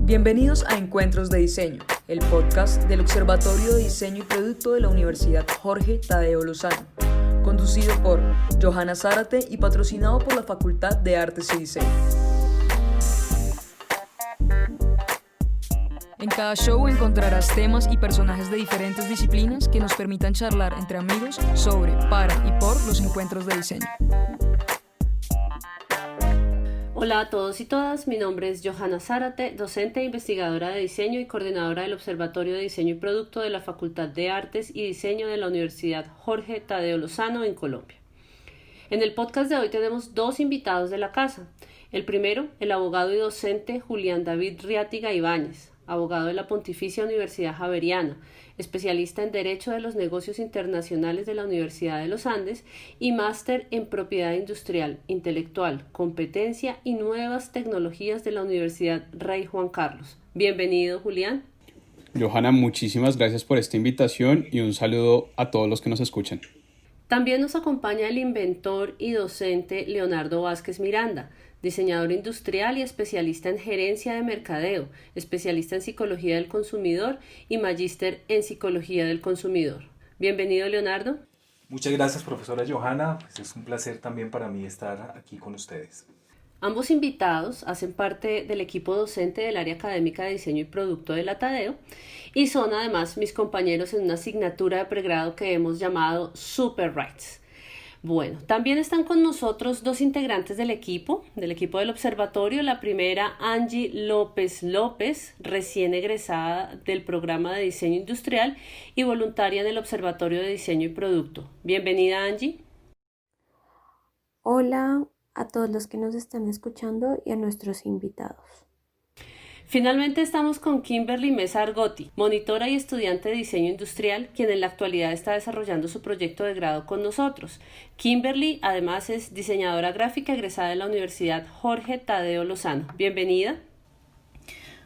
Bienvenidos a Encuentros de Diseño, el podcast del Observatorio de Diseño y Producto de la Universidad Jorge Tadeo Lozano, conducido por Johanna Zárate y patrocinado por la Facultad de Artes y Diseño. En cada show encontrarás temas y personajes de diferentes disciplinas que nos permitan charlar entre amigos sobre, para y por los encuentros de diseño. Hola a todos y todas, mi nombre es Johanna Zárate, docente e investigadora de diseño y coordinadora del Observatorio de Diseño y Producto de la Facultad de Artes y Diseño de la Universidad Jorge Tadeo Lozano en Colombia. En el podcast de hoy tenemos dos invitados de la casa. El primero, el abogado y docente Julián David Riátiga Ibáñez, abogado de la Pontificia Universidad Javeriana, especialista en Derecho de los Negocios Internacionales de la Universidad de los Andes y máster en Propiedad Industrial, Intelectual, Competencia y Nuevas Tecnologías de la Universidad Rey Juan Carlos. Bienvenido, Julián. Johanna, muchísimas gracias por esta invitación y un saludo a todos los que nos escuchan. También nos acompaña el inventor y docente Leonardo Vázquez Miranda, diseñador industrial y especialista en gerencia de mercadeo, especialista en psicología del consumidor y magíster en psicología del consumidor. Bienvenido, Leonardo. Muchas gracias, profesora Johanna. Es un placer también para mí estar aquí con ustedes. Ambos invitados hacen parte del equipo docente del área académica de diseño y producto de la Tadeo y son además mis compañeros en una asignatura de pregrado que hemos llamado Super Rights. Bueno, también están con nosotros dos integrantes del equipo del observatorio. La primera, Angie López López, recién egresada del programa de diseño industrial y voluntaria en el Observatorio de Diseño y Producto. Bienvenida, Angie. Hola a todos los que nos están escuchando y a nuestros invitados. Finalmente estamos con Kimberly Mesa Argotti, monitora y estudiante de diseño industrial, quien en la actualidad está desarrollando su proyecto de grado con nosotros. Kimberly además es diseñadora gráfica egresada de la Universidad Jorge Tadeo Lozano. Bienvenida.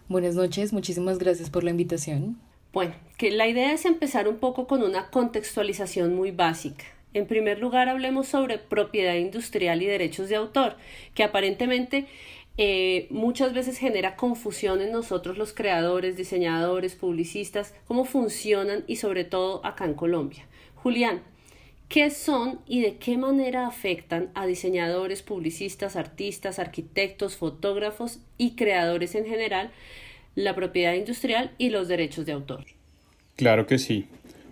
Buenas noches, muchísimas gracias por la invitación. Bueno, que la idea es empezar un poco con una contextualización muy básica. En primer lugar, hablemos sobre propiedad industrial y derechos de autor, que aparentemente muchas veces genera confusión en nosotros los creadores, diseñadores, publicistas, cómo funcionan y sobre todo acá en Colombia. Julián, ¿qué son y de qué manera afectan a diseñadores, publicistas, artistas, arquitectos, fotógrafos y creadores en general la propiedad industrial y los derechos de autor? Claro que sí.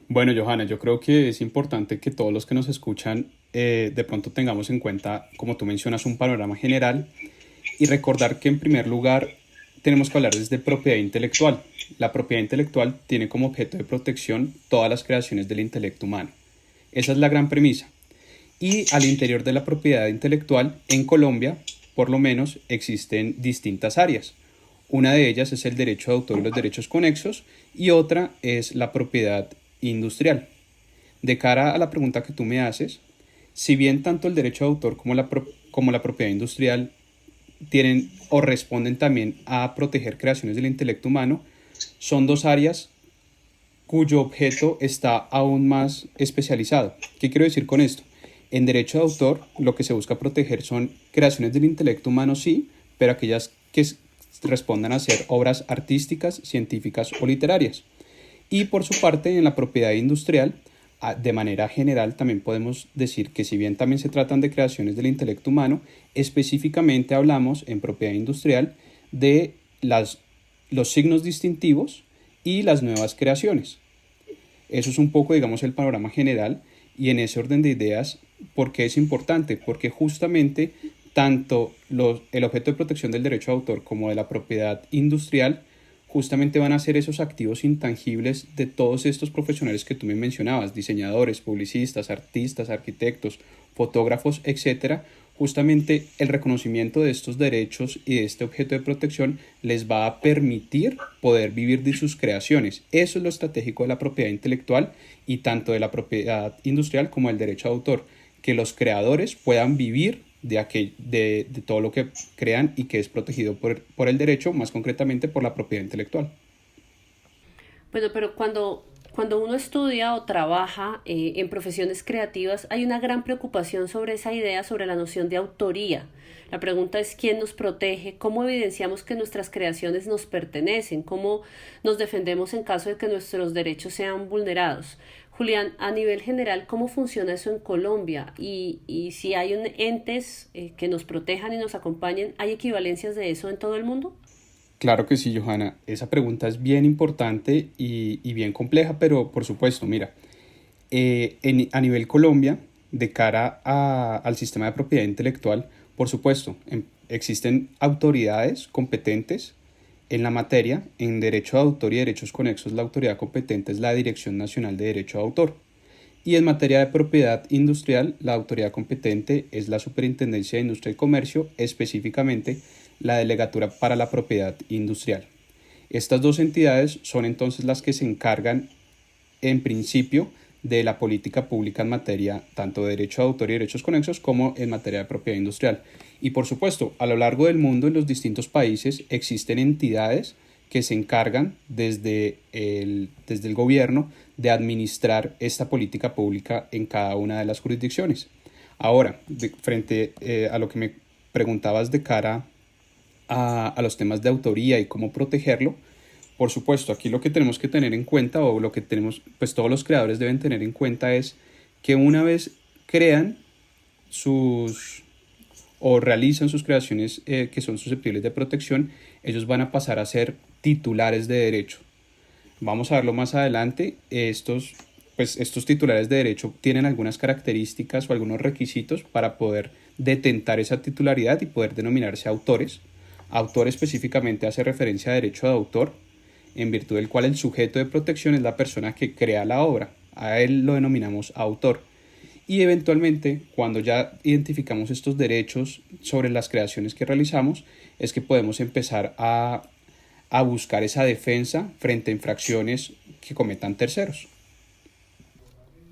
Bueno, Johanna, yo creo que es importante que todos los que nos escuchan de pronto tengamos en cuenta, como tú mencionas, un panorama general y recordar que en primer lugar tenemos que hablar desde propiedad intelectual. La propiedad intelectual tiene como objeto de protección todas las creaciones del intelecto humano. Esa es la gran premisa. Y al interior de la propiedad intelectual, en Colombia, por lo menos, existen distintas áreas. Una de ellas es el derecho de autor y los derechos conexos y otra es la propiedad industrial. De cara a la pregunta que tú me haces, si bien tanto el derecho de autor como la propiedad industrial tienen o responden también a proteger creaciones del intelecto humano, son dos áreas cuyo objeto está aún más especializado. ¿Qué quiero decir con esto? En derecho de autor lo que se busca proteger son creaciones del intelecto humano, sí, pero aquellas que respondan a ser obras artísticas, científicas o literarias. Y por su parte, en la propiedad industrial, de manera general también podemos decir que si bien también se tratan de creaciones del intelecto humano, específicamente hablamos en propiedad industrial de los signos distintivos y las nuevas creaciones. Eso es un poco, digamos, el panorama general y en ese orden de ideas, ¿por qué es importante? Porque justamente tanto el objeto de protección del derecho de autor como de la propiedad industrial justamente van a ser esos activos intangibles de todos estos profesionales que tú me mencionabas, diseñadores, publicistas, artistas, arquitectos, fotógrafos, etcétera. Justamente el reconocimiento de estos derechos y de este objeto de protección les va a permitir poder vivir de sus creaciones. Eso es lo estratégico de la propiedad intelectual y tanto de la propiedad industrial como del derecho de autor, que los creadores puedan vivir de todo lo que crean y que es protegido por el derecho, más concretamente por la propiedad intelectual. Bueno, pero cuando Cuando uno estudia o trabaja en profesiones creativas, hay una gran preocupación sobre esa idea, sobre la noción de autoría. La pregunta es quién nos protege, cómo evidenciamos que nuestras creaciones nos pertenecen, cómo nos defendemos en caso de que nuestros derechos sean vulnerados. Julián, a nivel general, ¿cómo funciona eso en Colombia? Y si hay entes que nos protejan y nos acompañen, ¿hay equivalencias de eso en todo el mundo? Claro que sí, Johanna. Esa pregunta es bien importante y bien compleja, pero por supuesto, mira, a nivel Colombia, de cara al sistema de propiedad intelectual, por supuesto, existen autoridades competentes en la materia. En derecho de autor y derechos conexos, la autoridad competente es la Dirección Nacional de Derecho de Autor. Y en materia de propiedad industrial, la autoridad competente es la Superintendencia de Industria y Comercio, específicamente la Delegatura para la Propiedad Industrial. Estas dos entidades son entonces las que se encargan, en principio, de la política pública en materia tanto de derecho de autor y derechos conexos como en materia de propiedad industrial. Y por supuesto, a lo largo del mundo, en los distintos países, existen entidades que se encargan desde el gobierno de administrar esta política pública en cada una de las jurisdicciones. Ahora, frente a lo que me preguntabas de cara a los temas de autoría y cómo protegerlo, por supuesto, aquí lo que tenemos que tener en cuenta, o lo que pues todos los creadores deben tener en cuenta, es que una vez crean o realizan sus creaciones que son susceptibles de protección, ellos van a pasar a ser titulares de derecho. Vamos a verlo más adelante. Estos titulares de derecho tienen algunas características o algunos requisitos para poder detentar esa titularidad y poder denominarse autores. Autor específicamente hace referencia a derecho de autor, en virtud del cual el sujeto de protección es la persona que crea la obra. A él lo denominamos autor. Y eventualmente, cuando ya identificamos estos derechos sobre las creaciones que realizamos, es que podemos empezar a buscar esa defensa frente a infracciones que cometan terceros.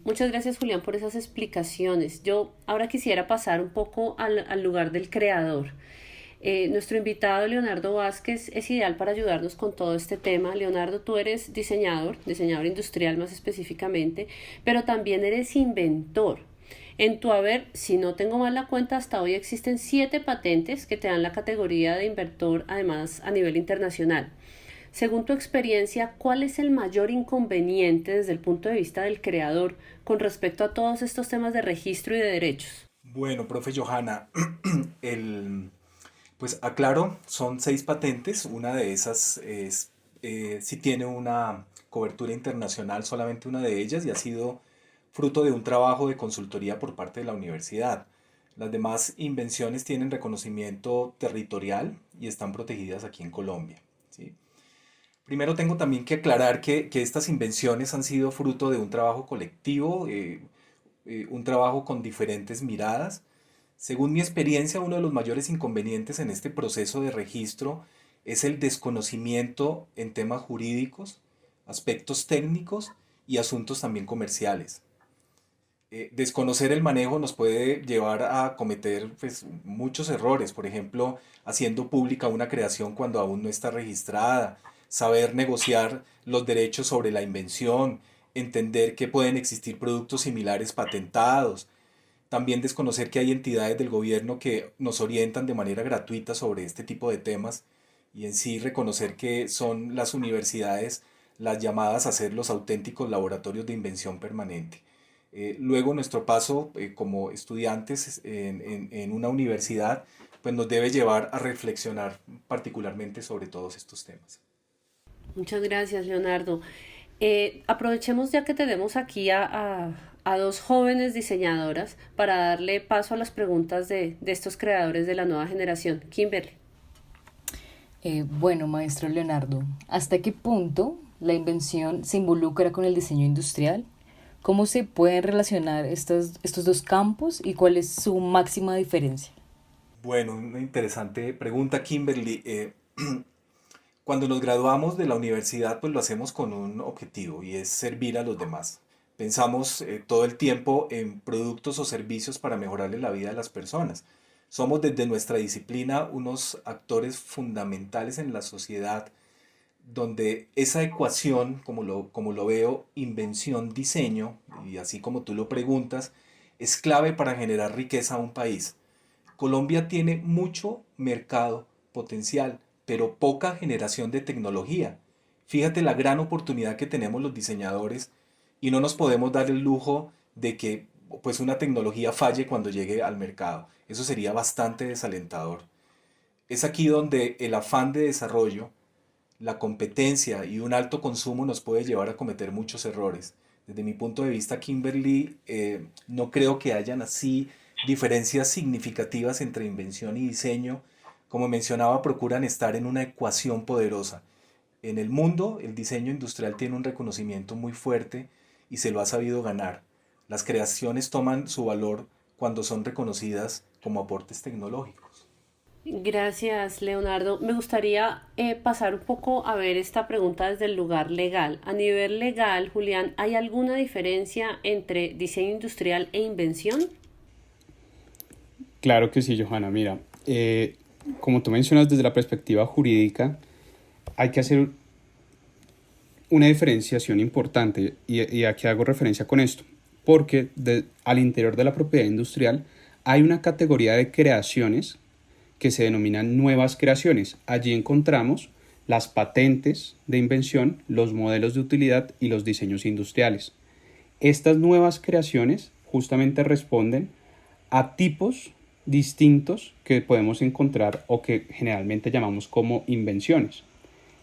Muchas gracias, Julián, por esas explicaciones. Yo ahora quisiera pasar un poco al lugar del creador. Nuestro invitado Leonardo Vázquez es ideal para ayudarnos con todo este tema. Leonardo, tú eres diseñador industrial más específicamente, pero también eres inventor. En tu haber, si no tengo mal la cuenta, hasta hoy existen 7 patentes que te dan la categoría de inventor, además a nivel internacional. Según tu experiencia, ¿cuál es el mayor inconveniente desde el punto de vista del creador con respecto a todos estos temas de registro y de derechos? Bueno, profe Johanna, pues aclaro, son 6 patentes. Una de esas sí tiene una cobertura internacional, solamente una de ellas, y ha sido fruto de un trabajo de consultoría por parte de la universidad. Las demás invenciones tienen reconocimiento territorial y están protegidas aquí en Colombia, ¿sí? Primero tengo también que aclarar que estas invenciones han sido fruto de un trabajo colectivo, un trabajo con diferentes miradas. Según mi experiencia, uno de los mayores inconvenientes en este proceso de registro es el desconocimiento en temas jurídicos, aspectos técnicos y asuntos también comerciales. Desconocer el manejo nos puede llevar a cometer pues, muchos errores, por ejemplo, haciendo pública una creación cuando aún no está registrada, saber negociar los derechos sobre la invención, entender que pueden existir productos similares patentados. También desconocer que hay entidades del gobierno que nos orientan de manera gratuita sobre este tipo de temas, y en sí reconocer que son las universidades las llamadas a ser los auténticos laboratorios de invención permanente. Luego nuestro paso como estudiantes en una universidad pues nos debe llevar a reflexionar particularmente sobre todos estos temas. Muchas gracias, Leonardo. Aprovechemos ya que tenemos aquí a 2 jóvenes diseñadoras para darle paso a las preguntas de estos creadores de la nueva generación. Kimberly. Bueno, maestro Leonardo, ¿hasta qué punto la invención se involucra con el diseño industrial? ¿Cómo se pueden relacionar estos 2 campos y cuál es su máxima diferencia? Bueno, una interesante pregunta, Kimberly. Cuando nos graduamos de la universidad, pues lo hacemos con un objetivo, y es servir a los demás. Pensamos todo el tiempo en productos o servicios para mejorarle la vida a las personas. Somos desde nuestra disciplina unos actores fundamentales en la sociedad, donde esa ecuación, como lo veo, invención, diseño, y así como tú lo preguntas, es clave para generar riqueza a un país. Colombia tiene mucho mercado potencial, pero poca generación de tecnología. Fíjate la gran oportunidad que tenemos los diseñadores y no nos podemos dar el lujo de que pues una tecnología falle cuando llegue al mercado. Eso sería bastante desalentador. Es aquí donde el afán de desarrollo, la competencia y un alto consumo nos puede llevar a cometer muchos errores. Desde mi punto de vista, Kimberly, no creo que hayan así diferencias significativas entre invención y diseño. Como mencionaba, procuran estar en una ecuación poderosa. En el mundo, el diseño industrial tiene un reconocimiento muy fuerte y se lo ha sabido ganar. Las creaciones toman su valor cuando son reconocidas como aportes tecnológicos. Gracias, Leonardo. Me gustaría pasar un poco a ver esta pregunta desde el lugar legal. A nivel legal, Julián, ¿hay alguna diferencia entre diseño industrial e invención? Claro que sí, Johanna. Mira, como tú mencionas desde la perspectiva jurídica, hay que hacer una diferenciación importante y a qué hago referencia con esto, porque al interior de la propiedad industrial hay una categoría de creaciones que se denominan nuevas creaciones. Allí encontramos las patentes de invención, los modelos de utilidad y los diseños industriales. Estas nuevas creaciones justamente responden a tipos distintos que podemos encontrar o que generalmente llamamos como invenciones.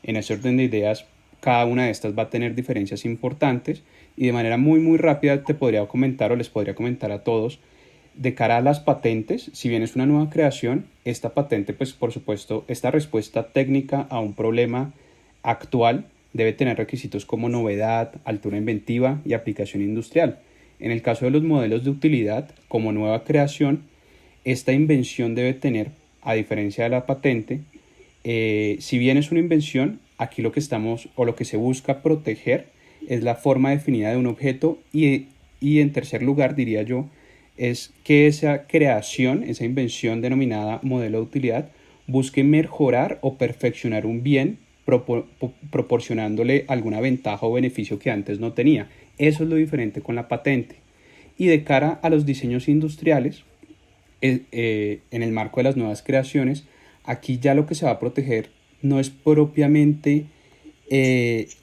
En ese orden de ideas, cada una de estas va a tener diferencias importantes y de manera muy rápida te podría comentar o les podría comentar a todos de cara a las patentes. Si bien es una nueva creación, esta patente, pues por supuesto, esta respuesta técnica a un problema actual debe tener requisitos como novedad, altura inventiva y aplicación industrial. En el caso de los modelos de utilidad, como nueva creación, esta invención debe tener, a diferencia de la patente, si bien es una invención, aquí lo que estamos o lo que se busca proteger es la forma definida de un objeto y en tercer lugar, diría yo, es que esa creación, esa invención denominada modelo de utilidad, busque mejorar o perfeccionar un bien proporcionándole alguna ventaja o beneficio que antes no tenía. Eso es lo diferente con la patente. Y de cara a los diseños industriales, en el marco de las nuevas creaciones, aquí ya lo que se va a proteger no es propiamente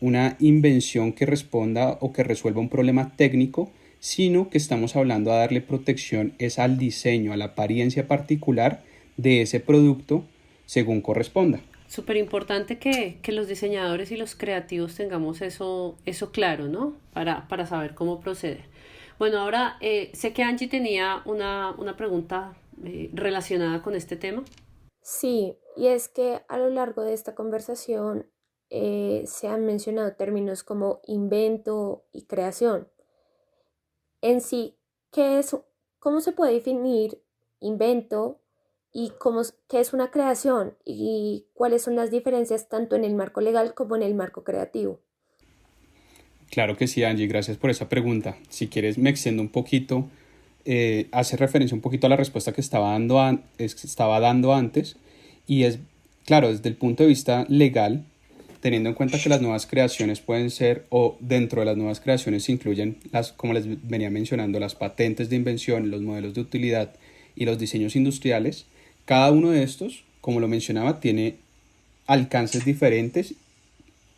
una invención que responda o que resuelva un problema técnico, sino que estamos hablando a darle protección es al diseño, a la apariencia particular de ese producto según corresponda. Súper importante que los diseñadores y los creativos tengamos eso claro, ¿no? Para saber cómo proceder. Bueno, ahora sé que Angie tenía una pregunta relacionada con este tema. Sí, y es que a lo largo de esta conversación se han mencionado términos como invento y creación. En sí, ¿cómo se puede definir invento y qué es una creación y cuáles son las diferencias tanto en el marco legal como en el marco creativo? Claro que sí, Angie, gracias por esa pregunta. Si quieres, me extiendo un poquito, hace referencia un poquito a la respuesta que estaba dando antes, y es, claro, desde el punto de vista legal, teniendo en cuenta que las nuevas creaciones pueden ser, o dentro de las nuevas creaciones se incluyen, como les venía mencionando, las patentes de invención, los modelos de utilidad y los diseños industriales. Cada uno de estos, como lo mencionaba, tiene alcances diferentes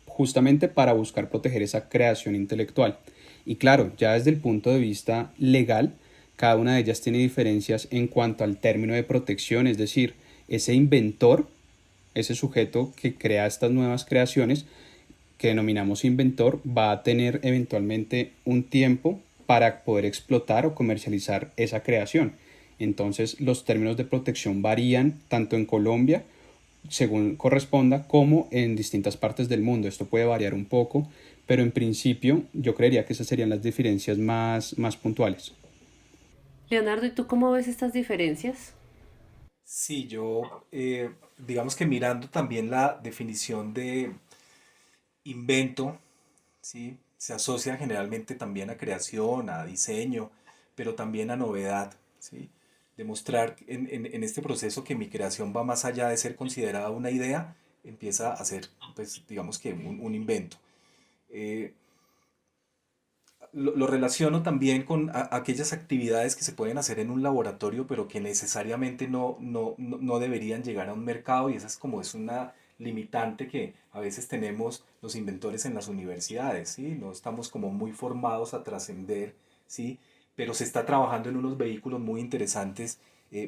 justamente para buscar proteger esa creación intelectual. Y claro, ya desde el punto de vista legal, cada una de ellas tiene diferencias en cuanto al término de protección, es decir, ese inventor, ese sujeto que crea estas nuevas creaciones, que denominamos inventor, va a tener eventualmente un tiempo para poder explotar o comercializar esa creación. Entonces, los términos de protección varían tanto en Colombia, según corresponda, como en distintas partes del mundo. Esto puede variar un poco, pero en principio yo creería que esas serían las diferencias más puntuales. Leonardo, ¿y tú cómo ves estas diferencias? Sí, digamos que mirando también la definición de invento, ¿sí? Se asocia generalmente también a creación, a diseño, pero también a novedad, ¿sí? Demostrar en este proceso que mi creación va más allá de ser considerada una idea, empieza a ser, pues, digamos que un invento. Eh, lo relaciono también con aquellas actividades que se pueden hacer en un laboratorio, pero que necesariamente no deberían llegar a un mercado, y esa es como es una limitante que a veces tenemos los inventores en las universidades, ¿sí? No estamos como muy formados a trascender, ¿sí? Pero se está trabajando en unos vehículos muy interesantes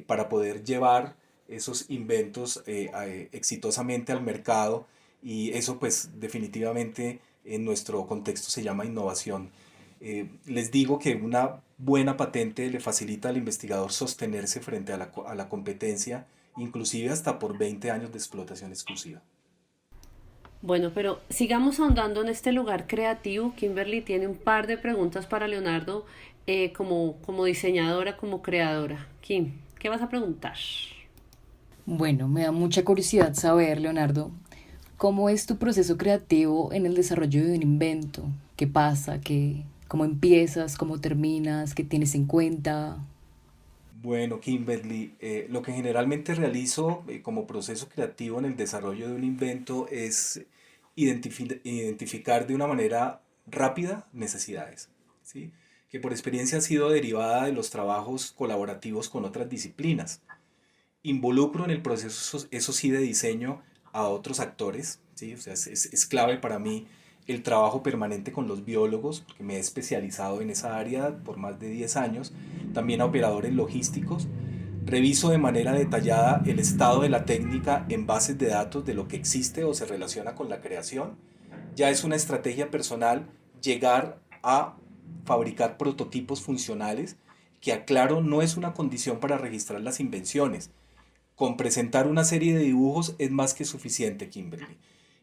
para poder llevar esos inventos exitosamente al mercado, y eso pues definitivamente en nuestro contexto se llama innovación. Les digo que una buena patente le facilita al investigador sostenerse frente a a la competencia, inclusive hasta por 20 años de explotación exclusiva. Bueno, pero sigamos ahondando en este lugar creativo. Kimberly tiene un par de preguntas para Leonardo como diseñadora, como creadora. Kim, ¿qué vas a preguntar? Bueno, me da mucha curiosidad saber, Leonardo, ¿cómo es tu proceso creativo en el desarrollo de un invento? ¿Qué pasa? ¿Cómo empiezas? ¿Cómo terminas? ¿Qué tienes en cuenta? Bueno, Kimberly, lo que generalmente realizo como proceso creativo en el desarrollo de un invento es identificar de una manera rápida necesidades, ¿sí? Que por experiencia ha sido derivada de los trabajos colaborativos con otras disciplinas. Involucro en el proceso, eso sí, de diseño a otros actores, ¿sí? O sea, es clave para mí el trabajo permanente con los biólogos, porque me he especializado en esa área por más de 10 años, también a operadores logísticos. Reviso de manera detallada el estado de la técnica en bases de datos de lo que existe o se relaciona con la creación. Ya es una estrategia personal llegar a fabricar prototipos funcionales, que aclaro no es una condición para registrar las invenciones. Con presentar una serie de dibujos es más que suficiente, Kimberly.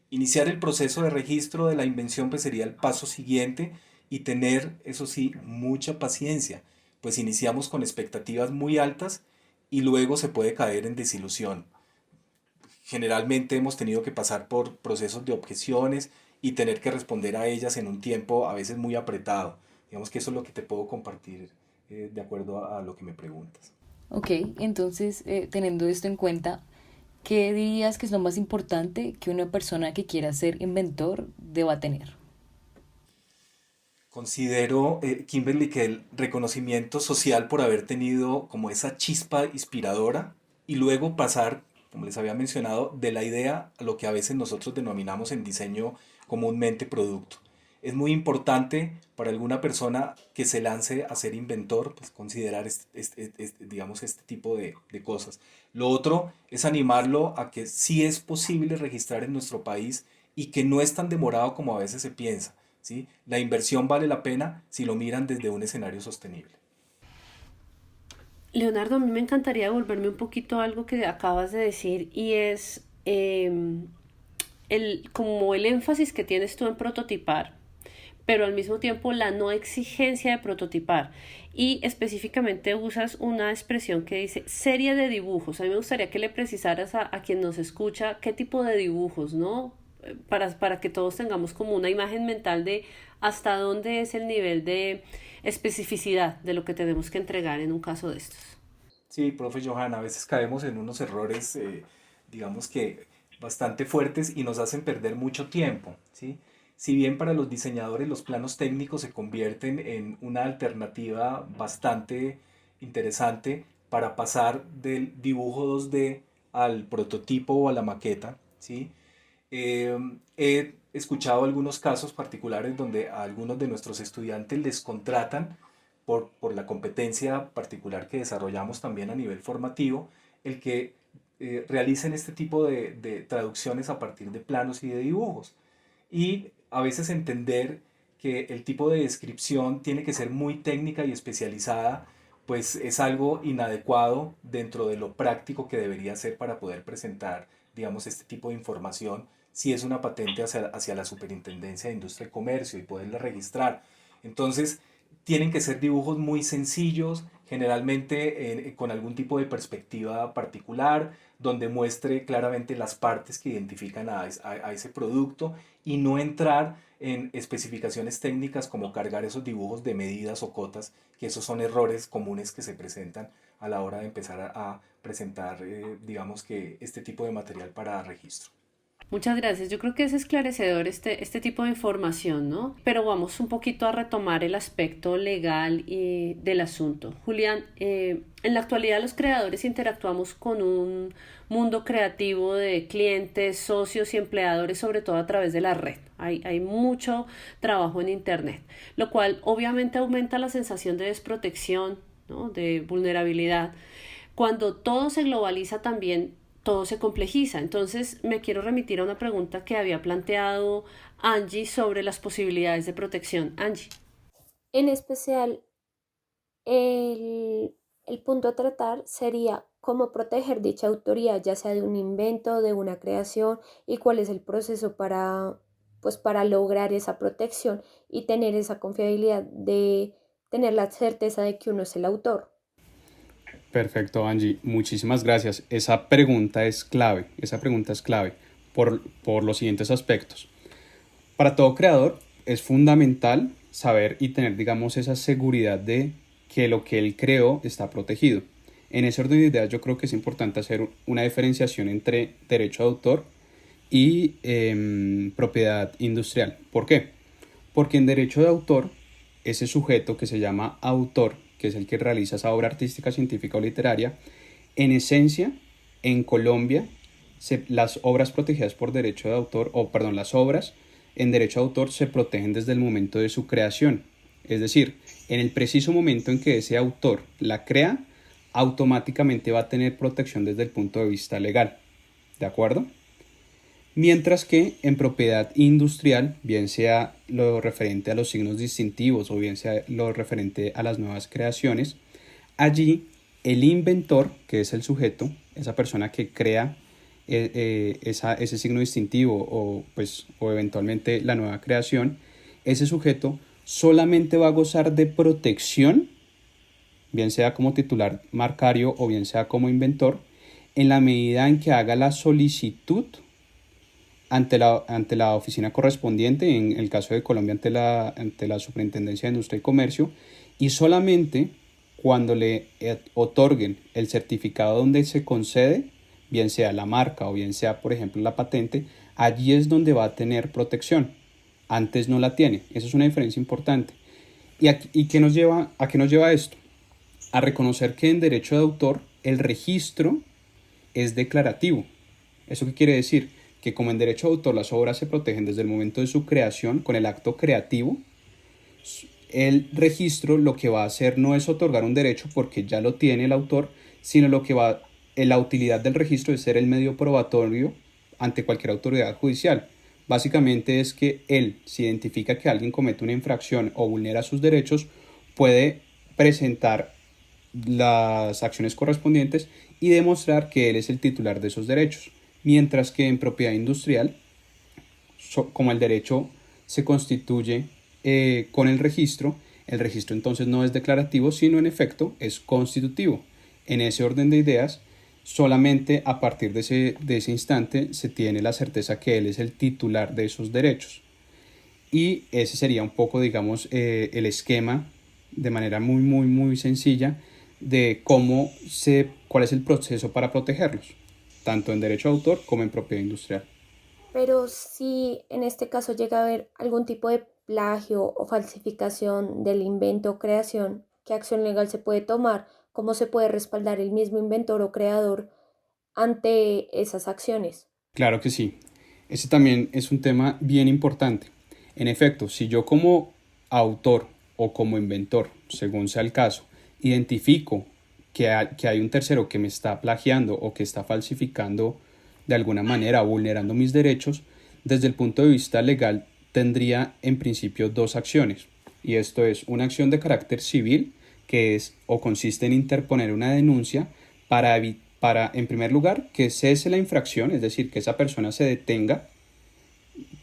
Iniciar el proceso de registro de la invención pues sería el paso siguiente, y tener, eso sí, mucha paciencia, pues iniciamos con expectativas muy altas y luego se puede caer en desilusión. Generalmente hemos tenido que pasar por procesos de objeciones y tener que responder a ellas en un tiempo a veces muy apretado. Digamos que eso es lo que te puedo compartir de acuerdo a lo que me preguntas. Ok, entonces, teniendo esto en cuenta, ¿qué dirías que es lo más importante que una persona que quiera ser inventor deba tener? Considero, Kimberly, que el reconocimiento social por haber tenido como esa chispa inspiradora, y luego pasar, como les había mencionado, de la idea a lo que a veces nosotros denominamos en diseño comúnmente producto. Es muy importante para alguna persona que se lance a ser inventor, pues considerar digamos, este tipo de cosas. Lo otro es animarlo a que sí es posible registrar en nuestro país y que no es tan demorado como a veces se piensa, ¿sí? La inversión vale la pena si lo miran desde un escenario sostenible. Leonardo, a mí me encantaría devolverme un poquito a algo que acabas de decir, y es como el énfasis que tienes tú en prototipar, pero al mismo tiempo la no exigencia de prototipar. Y específicamente usas una expresión que dice serie de dibujos. A mí me gustaría que le precisaras a quien nos escucha qué tipo de dibujos, ¿no? Para que todos tengamos como una imagen mental de hasta dónde es el nivel de especificidad de lo que tenemos que entregar en un caso de estos. Sí, profe Johanna, a veces caemos en unos errores, digamos que bastante fuertes, y nos hacen perder mucho tiempo, ¿sí? Si bien para los diseñadores los planos técnicos se convierten en una alternativa bastante interesante para pasar del dibujo 2D al prototipo o a la maqueta, ¿sí? He escuchado algunos casos particulares donde a algunos de nuestros estudiantes les contratan por la competencia particular que desarrollamos también a nivel formativo, el que realicen este tipo de traducciones a partir de planos y de dibujos. Y a veces entender que el tipo de descripción tiene que ser muy técnica y especializada, pues es algo inadecuado dentro de lo práctico que debería ser para poder presentar, digamos, este tipo de información, si es una patente hacia la Superintendencia de Industria y Comercio, y poderla registrar. Entonces, tienen que ser dibujos muy sencillos, generalmente con algún tipo de perspectiva particular, donde muestre claramente las partes que identifican a ese producto, y no entrar en especificaciones técnicas como cargar esos dibujos de medidas o cotas, que esos son errores comunes que se presentan a la hora de empezar a presentar, digamos que este tipo de material para registro. Muchas gracias. Yo creo que es esclarecedor este tipo de información, ¿no? Pero vamos un poquito a retomar el aspecto legal del asunto. Julián, en la actualidad los creadores interactuamos con un mundo creativo de clientes, socios y empleadores, sobre todo a través de la red. Hay mucho trabajo en Internet, lo cual obviamente aumenta la sensación de desprotección, ¿no? De vulnerabilidad. Cuando todo se globaliza también todo se complejiza. Entonces me quiero remitir a una pregunta que había planteado Angie sobre las posibilidades de protección. Angie. En especial, el punto a tratar sería cómo proteger dicha autoría, ya sea de un invento, de una creación, y cuál es el proceso para lograr esa protección y tener esa confiabilidad de tener la certeza de que uno es el autor. Perfecto, Angie. Muchísimas gracias. Esa pregunta es clave. Por los siguientes aspectos. Para todo creador es fundamental saber y tener, digamos, esa seguridad de que lo que él creó está protegido. En ese orden de ideas yo creo que es importante hacer una diferenciación entre derecho de autor y propiedad industrial. ¿Por qué? Porque en derecho de autor, ese sujeto que se llama autor, que es el que realiza esa obra artística, científica o literaria, en esencia, en Colombia, las obras protegidas por derecho de autor, las obras en derecho de autor se protegen desde el momento de su creación. Es decir, en el preciso momento en que ese autor la crea, automáticamente va a tener protección desde el punto de vista legal. ¿De acuerdo? Mientras que en propiedad industrial, bien sea lo referente a los signos distintivos o bien sea lo referente a las nuevas creaciones, allí el inventor, que es el sujeto, esa persona que crea ese signo distintivo o eventualmente la nueva creación, ese sujeto solamente va a gozar de protección, bien sea como titular marcario o bien sea como inventor, en la medida en que haga la solicitud ante la oficina correspondiente, en el caso de Colombia ante la Superintendencia de Industria y Comercio, y solamente cuando le otorguen el certificado donde se concede, bien sea la marca o bien sea, por ejemplo, la patente, allí es donde va a tener protección. Antes no la tiene. Esa es una diferencia importante. ¿A qué nos lleva esto? A reconocer que en derecho de autor el registro es declarativo. ¿Eso qué quiere decir? Que como en derecho de autor las obras se protegen desde el momento de su creación con el acto creativo, el registro lo que va a hacer no es otorgar un derecho porque ya lo tiene el autor, sino la utilidad del registro es ser el medio probatorio ante cualquier autoridad judicial. Básicamente es que él, si identifica que alguien comete una infracción o vulnera sus derechos, puede presentar las acciones correspondientes y demostrar que él es el titular de esos derechos. Mientras que en propiedad industrial, como el derecho se constituye con el registro entonces no es declarativo, sino en efecto es constitutivo. En ese orden de ideas, solamente a partir de ese instante se tiene la certeza que él es el titular de esos derechos. Y ese sería un poco, digamos, el esquema de manera muy, muy, muy sencilla de cuál es el proceso para protegerlos, tanto en derecho de autor como en propiedad industrial. Pero si en este caso llega a haber algún tipo de plagio o falsificación del invento o creación, ¿qué acción legal se puede tomar? ¿Cómo se puede respaldar el mismo inventor o creador ante esas acciones? Claro que sí. Ese también es un tema bien importante. En efecto, si yo como autor o como inventor, según sea el caso, identifico que hay un tercero que me está plagiando o que está falsificando de alguna manera, vulnerando mis derechos, desde el punto de vista legal tendría en principio dos acciones. Y esto es una acción de carácter civil, que es o consiste en interponer una denuncia para, en primer lugar, que cese la infracción, es decir, que esa persona se detenga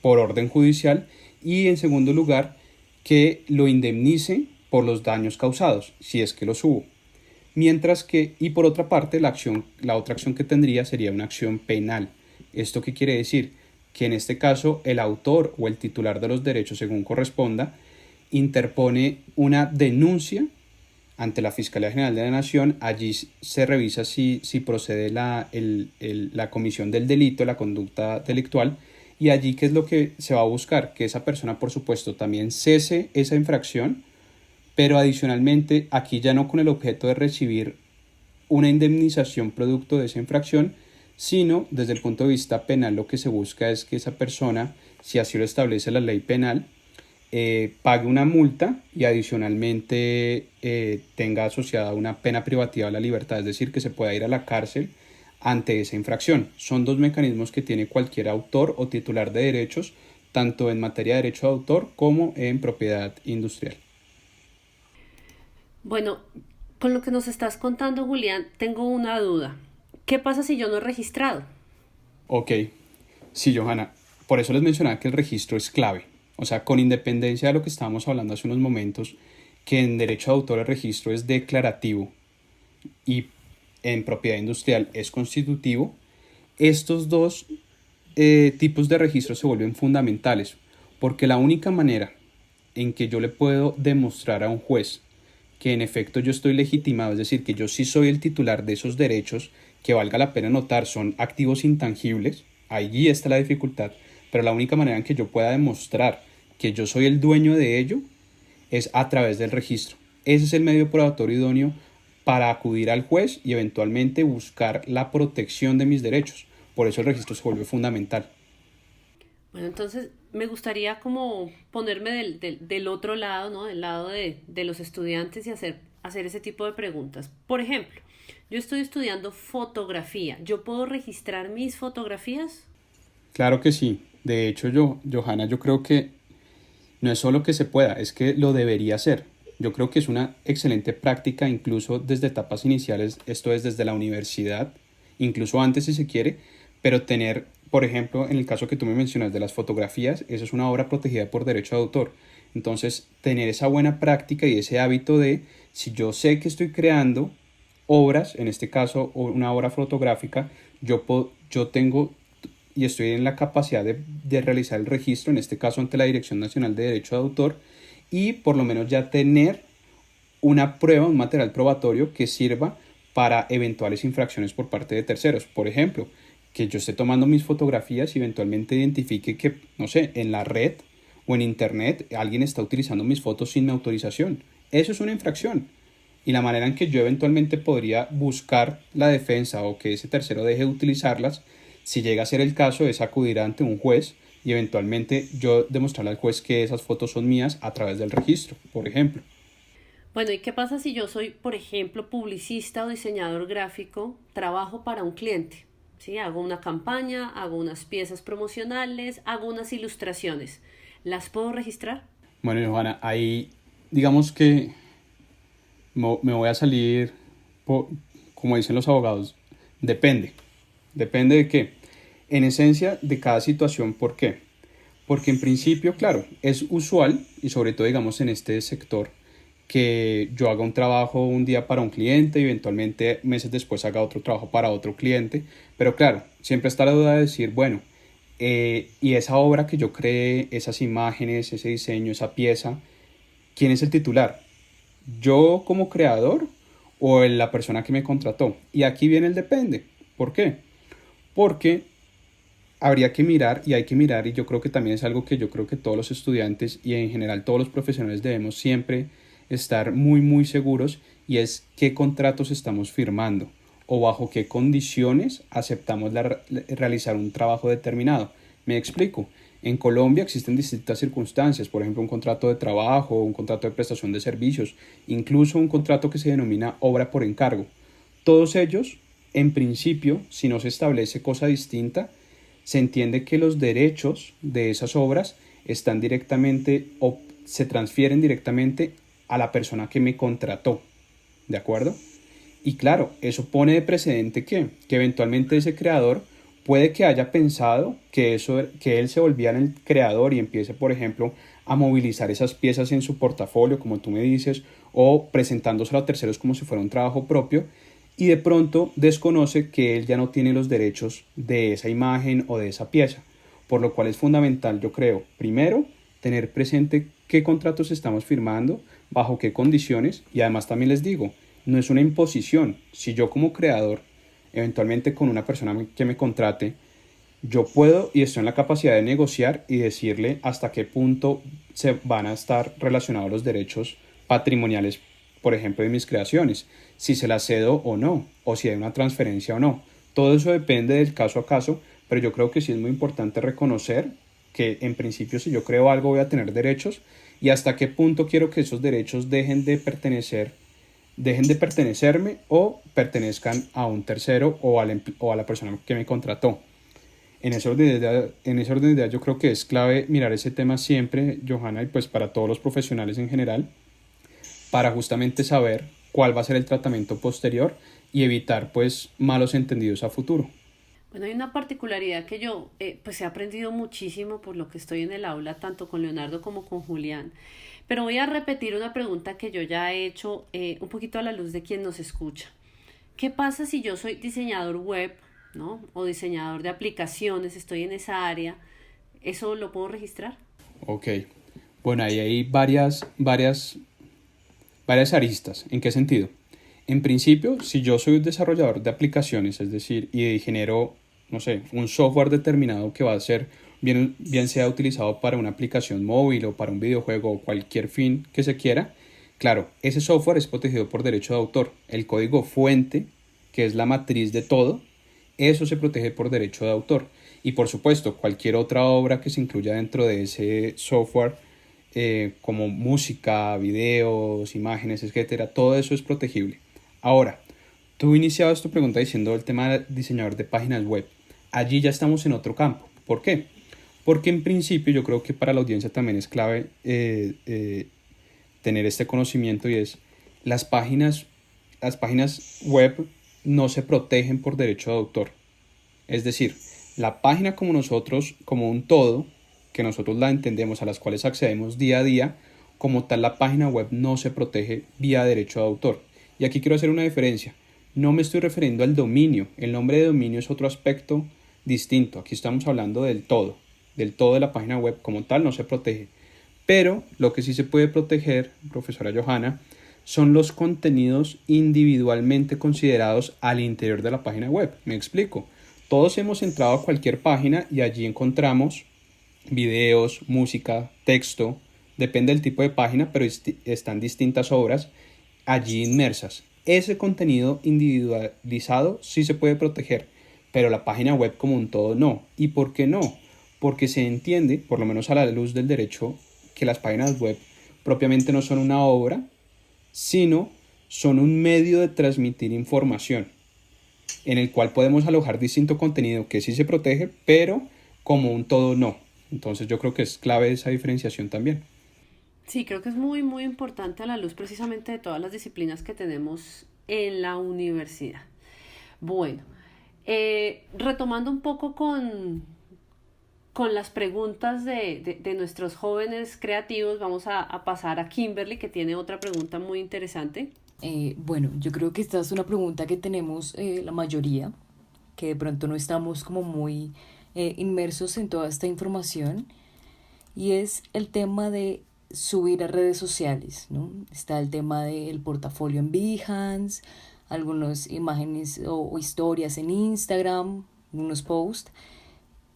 por orden judicial, y en segundo lugar, que lo indemnice por los daños causados, si es que los hubo. Mientras que, y por otra parte, la otra acción que tendría sería una acción penal. ¿Esto qué quiere decir? Que en este caso el autor o el titular de los derechos, según corresponda, interpone una denuncia ante la Fiscalía General de la Nación. Allí se revisa si procede la comisión del delito, la conducta delictual, y allí qué es lo que se va a buscar, que esa persona por supuesto también cese esa infracción, pero adicionalmente aquí ya no con el objeto de recibir una indemnización producto de esa infracción, sino desde el punto de vista penal lo que se busca es que esa persona, si así lo establece la ley penal, pague una multa y adicionalmente tenga asociada una pena privativa de la libertad, es decir, que se pueda ir a la cárcel ante esa infracción. Son dos mecanismos que tiene cualquier autor o titular de derechos, tanto en materia de derecho de autor como en propiedad industrial. Bueno, con lo que nos estás contando, Julián, tengo una duda. ¿Qué pasa si yo no he registrado? Ok, sí, Johanna, por eso les mencionaba que el registro es clave. O sea, con independencia de lo que estábamos hablando hace unos momentos, que en derecho de autor el registro es declarativo y en propiedad industrial es constitutivo, estos dos tipos de registro se vuelven fundamentales, porque la única manera en que yo le puedo demostrar a un juez que en efecto yo estoy legitimado, es decir, que yo sí soy el titular de esos derechos, que valga la pena notar, son activos intangibles, allí está la dificultad, pero la única manera en que yo pueda demostrar que yo soy el dueño de ello es a través del registro. Ese es el medio probatorio idóneo para acudir al juez y eventualmente buscar la protección de mis derechos. Por eso el registro se vuelve fundamental. Bueno, entonces me gustaría como ponerme del otro lado, ¿no? Del lado de los estudiantes y hacer ese tipo de preguntas. Por ejemplo, yo estoy estudiando fotografía. ¿Yo puedo registrar mis fotografías? Claro que sí. De hecho, Johanna, yo creo que no es solo que se pueda, es que lo debería hacer. Yo creo que es una excelente práctica, incluso desde etapas iniciales, esto es desde la universidad, incluso antes si se quiere, pero tener, por ejemplo, en el caso que tú me mencionas de las fotografías, eso es una obra protegida por derecho de autor. Entonces, tener esa buena práctica y ese hábito de, si yo sé que estoy creando obras, en este caso una obra fotográfica, yo tengo y estoy en la capacidad de realizar el registro, en este caso ante la Dirección Nacional de Derecho de Autor, y por lo menos ya tener una prueba, un material probatorio que sirva para eventuales infracciones por parte de terceros. Por ejemplo, que yo esté tomando mis fotografías y eventualmente identifique que, no sé, en la red o en internet alguien está utilizando mis fotos sin mi autorización. Eso es una infracción. Y la manera en que yo eventualmente podría buscar la defensa o que ese tercero deje de utilizarlas, si llega a ser el caso, es acudir ante un juez y eventualmente yo demostrarle al juez que esas fotos son mías a través del registro, por ejemplo. Bueno, ¿y qué pasa si yo soy, por ejemplo, publicista o diseñador gráfico, trabajo para un cliente? ¿Sí? Hago una campaña, hago unas piezas promocionales, hago unas ilustraciones. ¿Las puedo registrar? Bueno, Johanna, ahí digamos que me voy a salir, como dicen los abogados, depende. ¿Depende de qué? En esencia, de cada situación. ¿Por qué? Porque en principio, claro, es usual, y sobre todo digamos en este sector, que yo haga un trabajo un día para un cliente y eventualmente meses después haga otro trabajo para otro cliente. Pero claro, siempre está la duda de decir, bueno, y esa obra que yo creé, esas imágenes, ese diseño, esa pieza, ¿quién es el titular? ¿Yo como creador o la persona que me contrató? Y aquí viene el depende. ¿Por qué? Porque habría que mirar y hay que mirar, y yo creo que también es algo que yo creo que todos los estudiantes y en general todos los profesionales debemos siempre estar muy seguros, y es qué contratos estamos firmando o bajo qué condiciones aceptamos realizar un trabajo determinado. Me explico. En Colombia existen distintas circunstancias, por ejemplo un contrato de trabajo, un contrato de prestación de servicios, incluso un contrato que se denomina obra por encargo. Todos ellos, en principio, si no se establece cosa distinta, se entiende que los derechos de esas obras están directamente o se transfieren directamente a la persona que me contrató, ¿de acuerdo? Y claro, eso pone de precedente que eventualmente ese creador puede que haya pensado que él se volviera el creador y empiece, por ejemplo, a movilizar esas piezas en su portafolio, como tú me dices, o presentándoselo a terceros como si fuera un trabajo propio, y de pronto desconoce que él ya no tiene los derechos de esa imagen o de esa pieza, por lo cual es fundamental, yo creo, primero, tener presente qué contratos estamos firmando bajo qué condiciones, y además también les digo, no es una imposición. Si yo como creador, eventualmente con una persona que me contrate, yo puedo y estoy en la capacidad de negociar y decirle hasta qué punto se van a estar relacionados los derechos patrimoniales, por ejemplo, de mis creaciones, si se las cedo o no, o si hay una transferencia o no. Todo eso depende del caso a caso, pero yo creo que sí es muy importante reconocer que en principio si yo creo algo voy a tener derechos y hasta qué punto quiero que esos derechos dejen de pertenecerme o pertenezcan a un tercero o a la persona que me contrató. En ese orden de ideas yo creo que es clave mirar ese tema siempre, Johanna, y pues para todos los profesionales en general, para justamente saber cuál va a ser el tratamiento posterior y evitar pues malos entendidos a futuro. Bueno, hay una particularidad que yo pues he aprendido muchísimo por lo que estoy en el aula, tanto con Leonardo como con Julián. Pero voy a repetir una pregunta que yo ya he hecho un poquito a la luz de quien nos escucha. ¿Qué pasa si yo soy diseñador web, ¿no? O diseñador de aplicaciones, estoy en esa área? ¿Eso lo puedo registrar? Ok, bueno, ahí hay varias aristas. ¿En qué sentido? En principio, si yo soy un desarrollador de aplicaciones, es decir, y genero, no sé, un software determinado que va a ser, bien sea utilizado para una aplicación móvil o para un videojuego o cualquier fin que se quiera, claro, ese software es protegido por derecho de autor. El código fuente, que es la matriz de todo, eso se protege por derecho de autor. Y por supuesto, cualquier otra obra que se incluya dentro de ese software, como música, videos, imágenes, etcétera, todo eso es protegible. Ahora, tú iniciabas tu pregunta diciendo el tema de diseñador de páginas web. Allí ya estamos en otro campo. ¿Por qué? Porque en principio yo creo que para la audiencia también es clave tener este conocimiento, y es las páginas web no se protegen por derecho de autor. Es decir, la página como nosotros, como un todo, que nosotros la entendemos, a las cuales accedemos día a día, como tal la página web no se protege vía derecho de autor. Y aquí quiero hacer una diferencia. No me estoy refiriendo al dominio. El nombre de dominio es otro aspecto distinto. Aquí estamos hablando del todo. Del todo de la página web como tal no se protege. Pero lo que sí se puede proteger, profesora Johanna, son los contenidos individualmente considerados al interior de la página web. Me explico. Todos hemos entrado a cualquier página y allí encontramos videos, música, texto. Depende del tipo de página, pero están distintas obras allí inmersas. Ese contenido individualizado sí se puede proteger, pero la página web como un todo no. ¿Y por qué no? Porque se entiende, por lo menos a la luz del derecho, que las páginas web propiamente no son una obra, sino son un medio de transmitir información, en el cual podemos alojar distinto contenido que sí se protege, pero como un todo no. Entonces yo creo que es clave esa diferenciación también. Sí, creo que es muy, muy importante a la luz precisamente de todas las disciplinas que tenemos en la universidad. Bueno, retomando un poco con las preguntas de nuestros jóvenes creativos, vamos a pasar a Kimberly, que tiene otra pregunta muy interesante. Bueno, yo creo que esta es una pregunta que tenemos la mayoría, que de pronto no estamos como muy inmersos en toda esta información, y es el tema de subir a redes sociales, ¿no? Está el tema del portafolio en Behance, algunas imágenes o historias en Instagram, unos posts.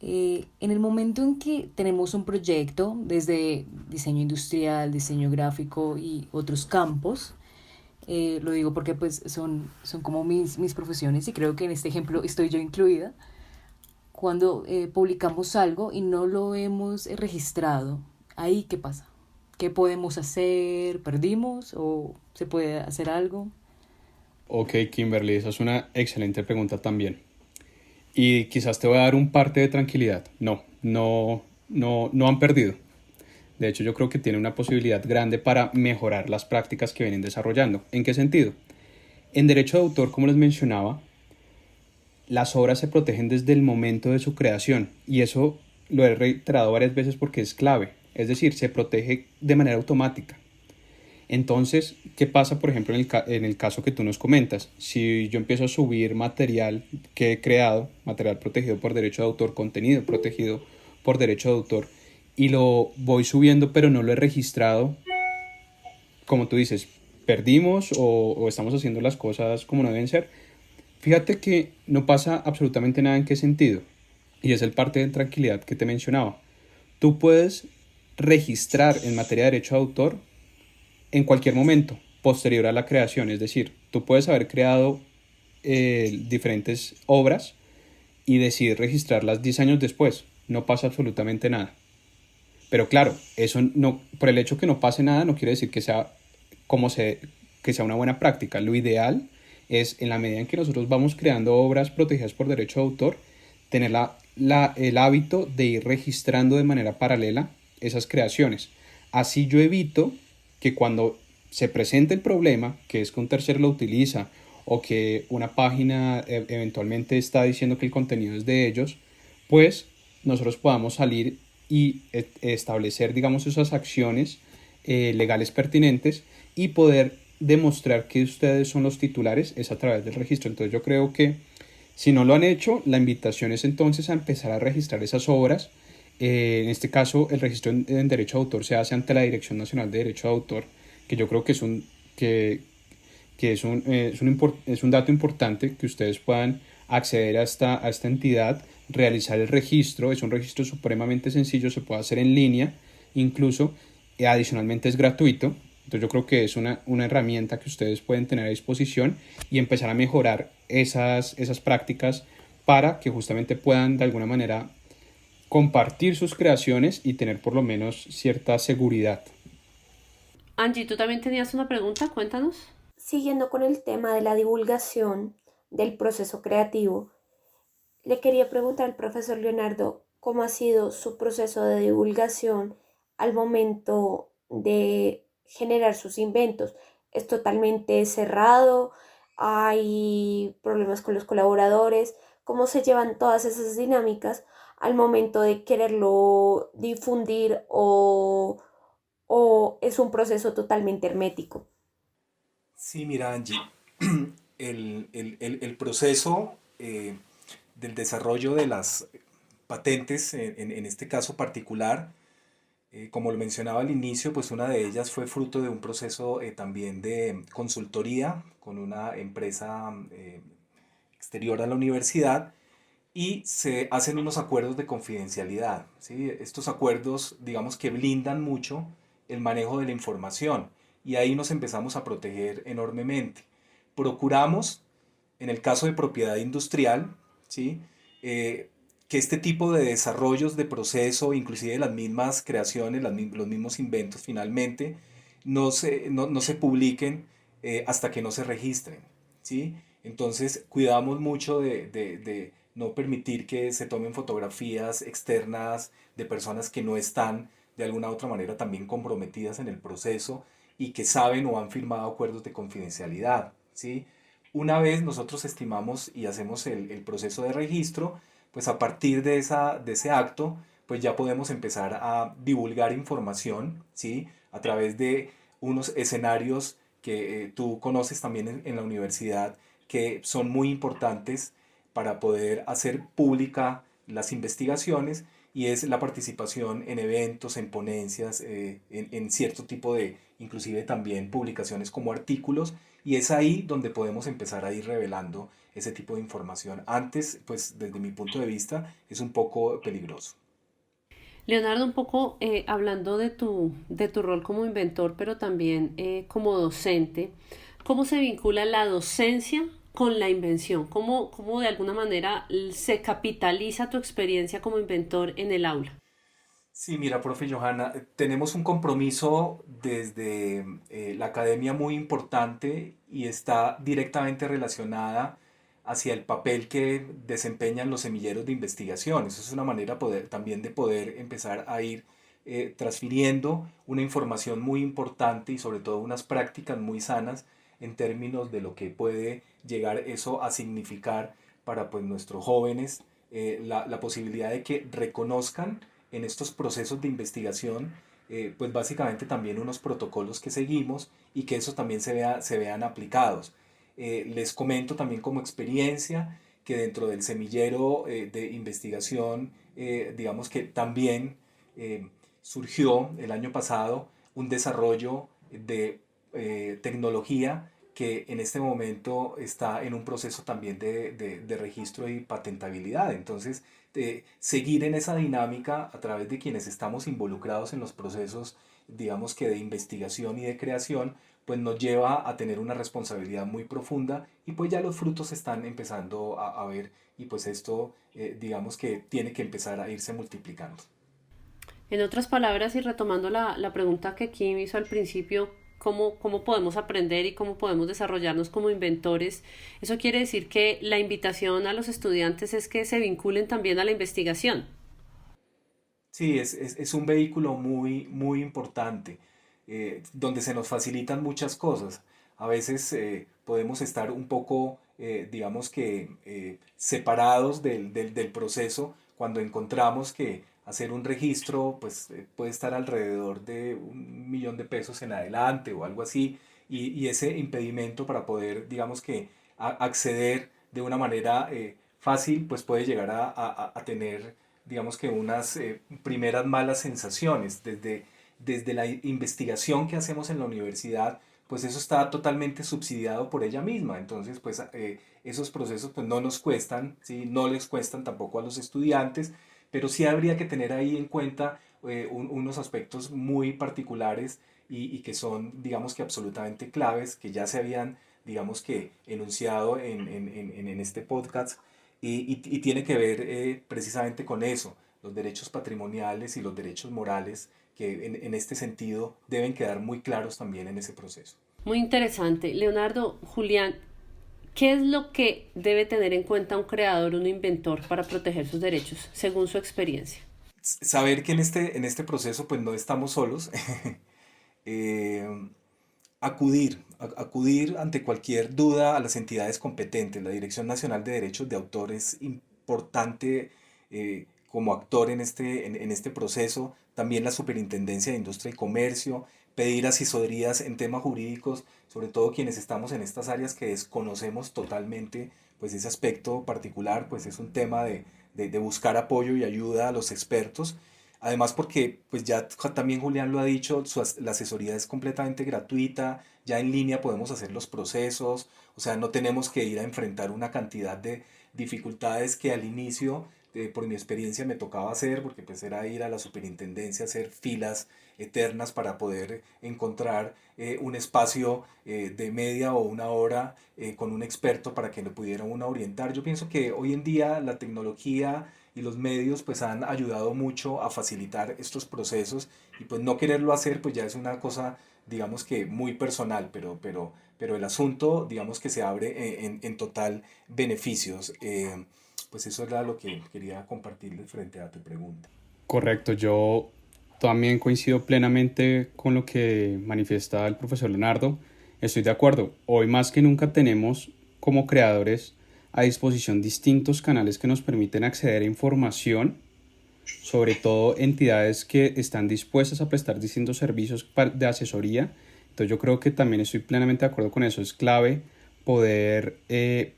En el momento en que tenemos un proyecto, desde diseño industrial, diseño gráfico y otros campos, lo digo porque pues son como mis profesiones, y creo que en este ejemplo estoy yo incluida. Cuando publicamos algo y no lo hemos registrado, ¿ahí qué pasa? ¿Qué podemos hacer? ¿Perdimos o se puede hacer algo? Ok, Kimberly, esa es una excelente pregunta también. Y quizás te voy a dar un parte de tranquilidad. No han perdido. De hecho, yo creo que tiene una posibilidad grande para mejorar las prácticas que vienen desarrollando. ¿En qué sentido? En derecho de autor, como les mencionaba, las obras se protegen desde el momento de su creación, y eso lo he reiterado varias veces porque es clave. Es decir, se protege de manera automática. Entonces, ¿qué pasa, por ejemplo, en el caso que tú nos comentas? Si yo empiezo a subir material que he creado, material protegido por derecho de autor, contenido protegido por derecho de autor, y lo voy subiendo pero no lo he registrado, como tú dices, perdimos o estamos haciendo las cosas como no deben ser, fíjate que no pasa absolutamente nada. ¿En qué sentido? Y es el parte de tranquilidad que te mencionaba. Tú puedes registrar en materia de derecho de autor en cualquier momento posterior a la creación. Es decir, tú puedes haber creado diferentes obras y decidir registrarlas 10 años después. No pasa absolutamente nada. Pero claro, eso no, por el hecho que no pase nada no quiere decir que sea, que sea una buena práctica. Lo ideal es, en la medida en que nosotros vamos creando obras protegidas por derecho de autor, tener el hábito de ir registrando de manera paralela esas creaciones. Así yo evito que cuando se presente el problema, que es que un tercero lo utiliza o que una página eventualmente está diciendo que el contenido es de ellos, pues nosotros podamos salir y establecer, digamos, esas acciones legales pertinentes y poder demostrar que ustedes son los titulares es a través del registro. Entonces yo creo que si no lo han hecho, la invitación es entonces a empezar a registrar esas obras. En este caso, el registro en derecho de autor se hace ante la Dirección Nacional de Derecho de Autor, que yo creo que es un dato importante que ustedes puedan acceder a esta entidad, realizar el registro. Es un registro supremamente sencillo, se puede hacer en línea, incluso adicionalmente es gratuito. Entonces yo creo que es una herramienta que ustedes pueden tener a disposición y empezar a mejorar esas prácticas para que justamente puedan de alguna manera compartir sus creaciones y tener por lo menos cierta seguridad. Angie, tú también tenías una pregunta, cuéntanos. Siguiendo con el tema de la divulgación del proceso creativo, le quería preguntar al profesor Leonardo cómo ha sido su proceso de divulgación al momento de generar sus inventos. ¿Es totalmente cerrado? ¿Hay problemas con los colaboradores? ¿Cómo se llevan todas esas dinámicas al momento de quererlo difundir o es un proceso totalmente hermético? Sí, mira, Angie, el proceso del desarrollo de las patentes, en este caso particular, como lo mencionaba al inicio, pues una de ellas fue fruto de un proceso también de consultoría con una empresa exterior a la universidad y se hacen unos acuerdos de confidencialidad, ¿sí? Estos acuerdos, digamos que blindan mucho el manejo de la información y ahí nos empezamos a proteger enormemente. Procuramos, en el caso de propiedad industrial, ¿sí? Que este tipo de desarrollos de proceso, inclusive las mismas creaciones, los mismos inventos finalmente, no se publiquen hasta que no se registren, ¿sí? Entonces cuidamos mucho de no permitir que se tomen fotografías externas de personas que no están de alguna u otra manera también comprometidas en el proceso y que saben o han firmado acuerdos de confidencialidad, ¿sí? Una vez nosotros estimamos y hacemos el proceso de registro, pues a partir de ese acto, pues ya podemos empezar a divulgar información, ¿sí? A través de unos escenarios que tú conoces también en la universidad, que son muy importantes para poder hacer pública las investigaciones y es la participación en eventos, en ponencias, en cierto tipo de, inclusive también publicaciones como artículos, y es ahí donde podemos empezar a ir revelando ese tipo de información. Antes, pues desde mi punto de vista, es un poco peligroso. Leonardo, un poco hablando de tu rol como inventor, pero también como docente, ¿cómo se vincula la docencia con la invención? ¿Cómo de alguna manera se capitaliza tu experiencia como inventor en el aula? Sí, mira, profe Johanna, tenemos un compromiso desde la academia muy importante y está directamente relacionada hacia el papel que desempeñan los semilleros de investigación. Eso es una manera también de poder empezar a ir transfiriendo una información muy importante y sobre todo unas prácticas muy sanas en términos de lo que puede llegar eso a significar para pues, nuestros jóvenes, la posibilidad de que reconozcan en estos procesos de investigación, pues básicamente también unos protocolos que seguimos y que eso también se vean aplicados. Les comento también como experiencia que dentro del semillero de investigación, digamos que también surgió el año pasado un desarrollo de tecnología que en este momento está en un proceso también de registro y patentabilidad. Entonces, seguir en esa dinámica a través de quienes estamos involucrados en los procesos, digamos que de investigación y de creación, pues nos lleva a tener una responsabilidad muy profunda y pues ya los frutos se están empezando a ver y pues esto digamos que tiene que empezar a irse multiplicando. En otras palabras, y retomando la pregunta que Kim hizo al principio, ¿cómo podemos aprender y cómo podemos desarrollarnos como inventores? Eso quiere decir que la invitación a los estudiantes es que se vinculen también a la investigación. Sí, es un vehículo muy, muy importante, donde se nos facilitan muchas cosas. A veces podemos estar un poco, digamos que, separados del proceso cuando encontramos que hacer un registro pues, puede estar alrededor de 1.000.000 de pesos en adelante o algo así, y ese impedimento para poder, digamos que, acceder de una manera fácil, pues puede llegar a tener digamos que unas primeras malas sensaciones desde la investigación que hacemos en la universidad, pues eso está totalmente subsidiado por ella misma. Entonces, pues esos procesos pues no nos cuestan, ¿sí? No les cuestan tampoco a los estudiantes, pero sí habría que tener ahí en cuenta unos aspectos muy particulares y que son, digamos que absolutamente claves, que ya se habían, digamos que, enunciado en este podcast y tiene que ver precisamente con eso, los derechos patrimoniales y los derechos morales que en este sentido deben quedar muy claros también en ese proceso. Muy interesante. Leonardo, Julián, ¿qué es lo que debe tener en cuenta un creador, un inventor para proteger sus derechos, según su experiencia? Saber que en este proceso pues no estamos solos, eh, acudir ante cualquier duda a las entidades competentes. La Dirección Nacional de Derechos de Autor es importante como actor en este proceso. También la Superintendencia de Industria y Comercio, pedir asesorías en temas jurídicos, sobre todo quienes estamos en estas áreas que desconocemos totalmente, pues ese aspecto particular, pues es un tema de buscar apoyo y ayuda a los expertos. Además porque, pues ya también Julián lo ha dicho, la asesoría es completamente gratuita, ya en línea podemos hacer los procesos, o sea, no tenemos que ir a enfrentar una cantidad de dificultades que al inicio, por mi experiencia, me tocaba hacer, porque pues era ir a la superintendencia, hacer filas eternas para poder encontrar un espacio de media o una hora con un experto para que lo pudiera uno orientar. Yo pienso que hoy en día la tecnología y los medios pues han ayudado mucho a facilitar estos procesos y pues no quererlo hacer pues ya es una cosa digamos que muy personal, pero el asunto digamos que se abre en total beneficios. Pues eso era lo que quería compartirles frente a tu pregunta. Correcto, yo también coincido plenamente con lo que manifiesta el profesor Leonardo. Estoy de acuerdo, hoy más que nunca tenemos como creadores a disposición distintos canales que nos permiten acceder a información, sobre todo entidades que están dispuestas a prestar distintos servicios de asesoría. Entonces yo creo que también estoy plenamente de acuerdo con eso. Es clave poder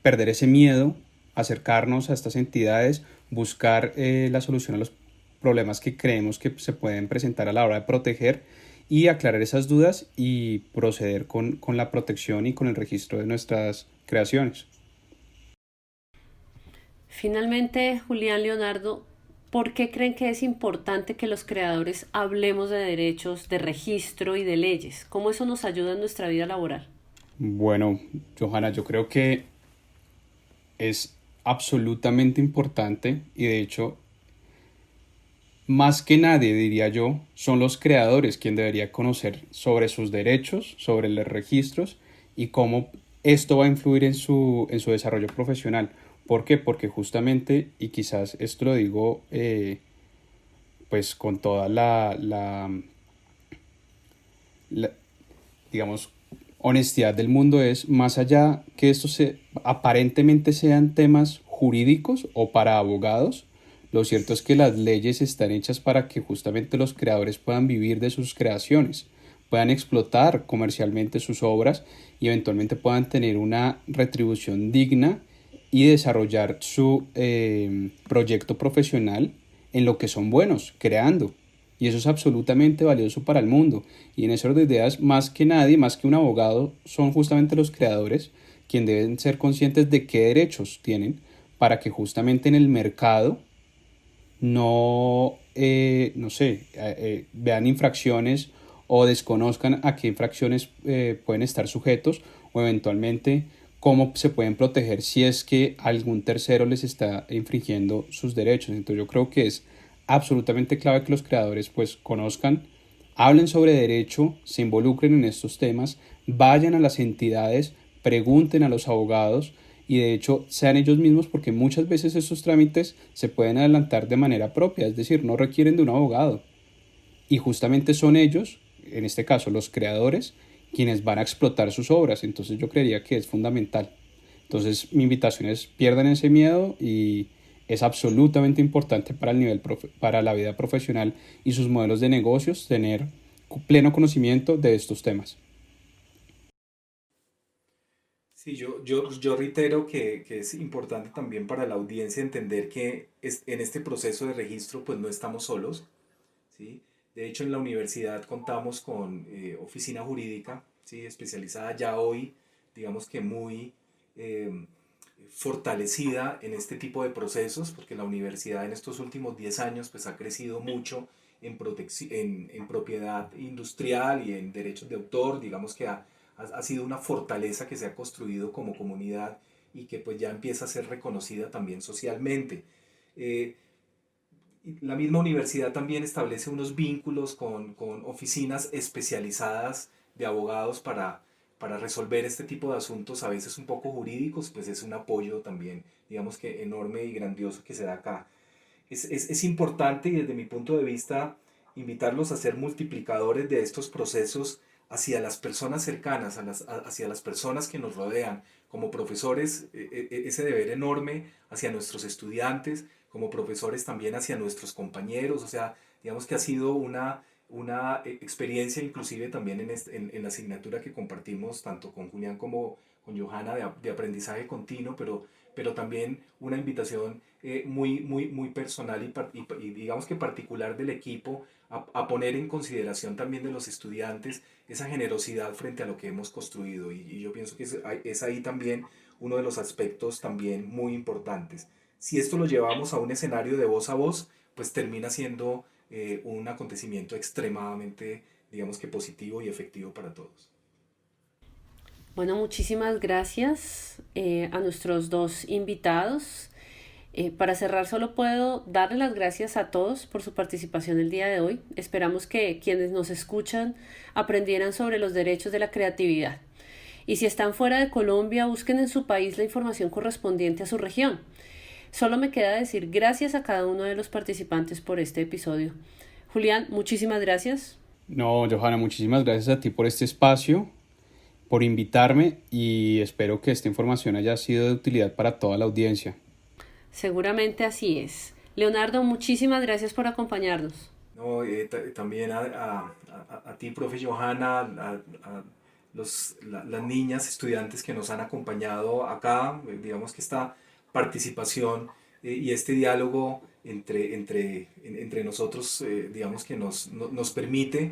perder ese miedo, acercarnos a estas entidades, buscar la solución a los problemas que creemos que se pueden presentar a la hora de proteger y aclarar esas dudas y proceder con la protección y con el registro de nuestras creaciones. Finalmente, Julián, Leonardo, ¿por qué creen que es importante que los creadores hablemos de derechos, de registro y de leyes? ¿Cómo eso nos ayuda en nuestra vida laboral? Bueno, Johanna, yo creo que es absolutamente importante y de hecho, más que nadie, diría yo, son los creadores quien debería conocer sobre sus derechos, sobre los registros y cómo esto va a influir en su desarrollo profesional. ¿Por qué? Porque justamente, y quizás esto lo digo pues con toda digamos, honestidad del mundo, es más allá que estos aparentemente sean temas jurídicos o para abogados, lo cierto es que las leyes están hechas para que justamente los creadores puedan vivir de sus creaciones, puedan explotar comercialmente sus obras y eventualmente puedan tener una retribución digna y desarrollar su proyecto profesional en lo que son buenos, creando. Y eso es absolutamente valioso para el mundo. Y en ese orden de ideas, más que nadie, más que un abogado, son justamente los creadores quienes deben ser conscientes de qué derechos tienen para que justamente en el mercado no, vean infracciones o desconozcan a qué infracciones pueden estar sujetos o eventualmente cómo se pueden proteger si es que algún tercero les está infringiendo sus derechos. Entonces yo creo que es absolutamente clave que los creadores pues conozcan, hablen sobre derecho, se involucren en estos temas, vayan a las entidades, pregunten a los abogados y de hecho sean ellos mismos, porque muchas veces estos trámites se pueden adelantar de manera propia, es decir, no requieren de un abogado y justamente son ellos, en este caso los creadores, quienes van a explotar sus obras. Entonces yo creería que es fundamental. Entonces mi invitación es pierdan ese miedo y es absolutamente importante para el nivel para la vida profesional y sus modelos de negocios tener pleno conocimiento de estos temas. Sí, yo reitero que es importante también para la audiencia entender que en este proceso de registro pues no estamos solos, ¿sí? De hecho, en la universidad contamos con oficina jurídica, ¿sí? Especializada ya hoy, digamos que muy fortalecida en este tipo de procesos, porque la universidad en estos últimos 10 años pues, ha crecido mucho en propiedad industrial y en derechos de autor. Digamos que ha sido una fortaleza que se ha construido como comunidad y que pues ya empieza a ser reconocida también socialmente. Eh, la misma universidad también establece unos vínculos con oficinas especializadas de abogados para resolver este tipo de asuntos, a veces un poco jurídicos, pues es un apoyo también, digamos que enorme y grandioso que se da acá. Es importante y desde mi punto de vista invitarlos a ser multiplicadores de estos procesos hacia las personas cercanas, hacia las personas que nos rodean, como profesores, ese deber enorme hacia nuestros estudiantes, como profesores también hacia nuestros compañeros. O sea, digamos que ha sido una experiencia inclusive también en la asignatura que compartimos tanto con Julián como con Johanna de aprendizaje continuo, pero también una invitación muy personal y digamos que particular del equipo a poner en consideración también de los estudiantes esa generosidad frente a lo que hemos construido. Y yo pienso que es ahí también uno de los aspectos también muy importantes. Si esto lo llevamos a un escenario de voz a voz, pues termina siendo un acontecimiento extremadamente, digamos que positivo y efectivo para todos. Bueno, muchísimas gracias a nuestros dos invitados. Para cerrar, solo puedo darle las gracias a todos por su participación el día de hoy. Esperamos que quienes nos escuchan aprendieran sobre los derechos de la creatividad. Y si están fuera de Colombia, busquen en su país la información correspondiente a su región. Solo me queda decir gracias a cada uno de los participantes por este episodio. Julián, muchísimas gracias. No, Johanna, muchísimas gracias a ti por este espacio, por invitarme y espero que esta información haya sido de utilidad para toda la audiencia. Seguramente así es. Leonardo, muchísimas gracias por acompañarnos. No, también a ti, profe Johanna, las niñas estudiantes que nos han acompañado acá, digamos que esta participación y este diálogo entre nosotros, digamos que nos permite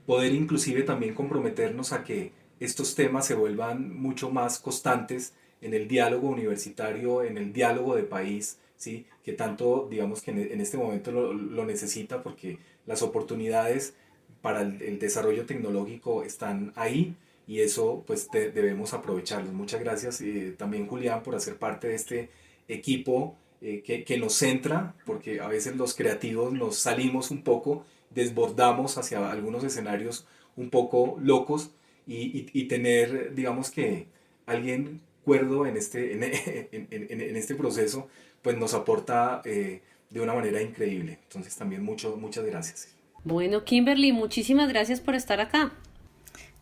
poder inclusive también comprometernos a que estos temas se vuelvan mucho más constantes en el diálogo universitario, en el diálogo de país, ¿sí? Que tanto, digamos que en este momento lo necesita, porque las oportunidades para el desarrollo tecnológico están ahí y eso pues debemos aprovecharlos. Muchas gracias también, Julián, por hacer parte de este equipo que nos centra, porque a veces los creativos nos salimos un poco, desbordamos hacia algunos escenarios un poco locos y tener, digamos que alguien cuerdo en este proceso, pues nos aporta de una manera increíble. Entonces también muchas gracias. Bueno, Kimberly, muchísimas gracias por estar acá.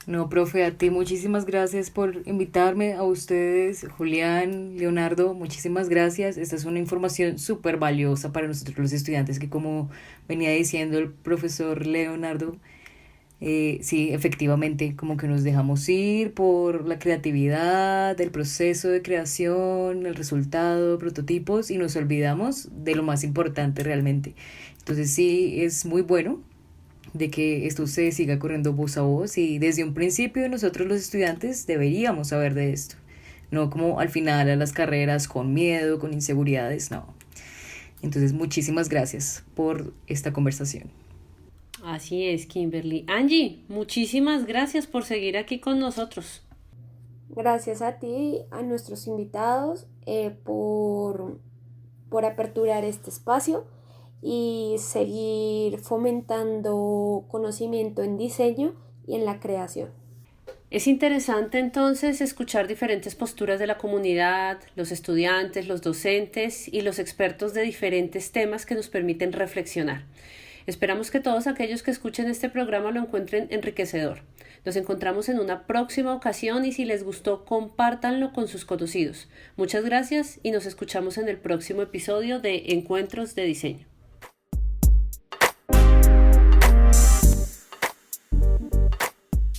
No, profe, a ti muchísimas gracias por invitarme, a ustedes, Julián, Leonardo, muchísimas gracias. Esta es una información súper valiosa para nosotros los estudiantes que, como venía diciendo el profesor Leonardo, sí, efectivamente, como que nos dejamos ir por la creatividad, el proceso de creación, el resultado, prototipos y nos olvidamos de lo más importante realmente. Entonces sí, es muy bueno de que esto se siga corriendo voz a voz y desde un principio nosotros los estudiantes deberíamos saber de esto. No como al final a las carreras con miedo, con inseguridades, no. Entonces, muchísimas gracias por esta conversación. Así es, Kimberly. Angie, muchísimas gracias por seguir aquí con nosotros. Gracias a ti, a nuestros invitados, por aperturar este espacio y seguir fomentando conocimiento en diseño y en la creación. Es interesante entonces escuchar diferentes posturas de la comunidad, los estudiantes, los docentes y los expertos de diferentes temas que nos permiten reflexionar. Esperamos que todos aquellos que escuchen este programa lo encuentren enriquecedor. Nos encontramos en una próxima ocasión y si les gustó, compártanlo con sus conocidos. Muchas gracias y nos escuchamos en el próximo episodio de Encuentros de Diseño.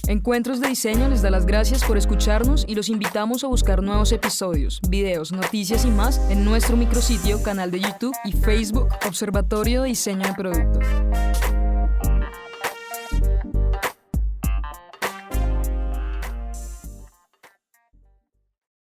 Encuentros de Diseño les da las gracias por escucharnos y los invitamos a buscar nuevos episodios, videos, noticias y más en nuestro micrositio, canal de YouTube y Facebook Observatorio de Diseño de Producto.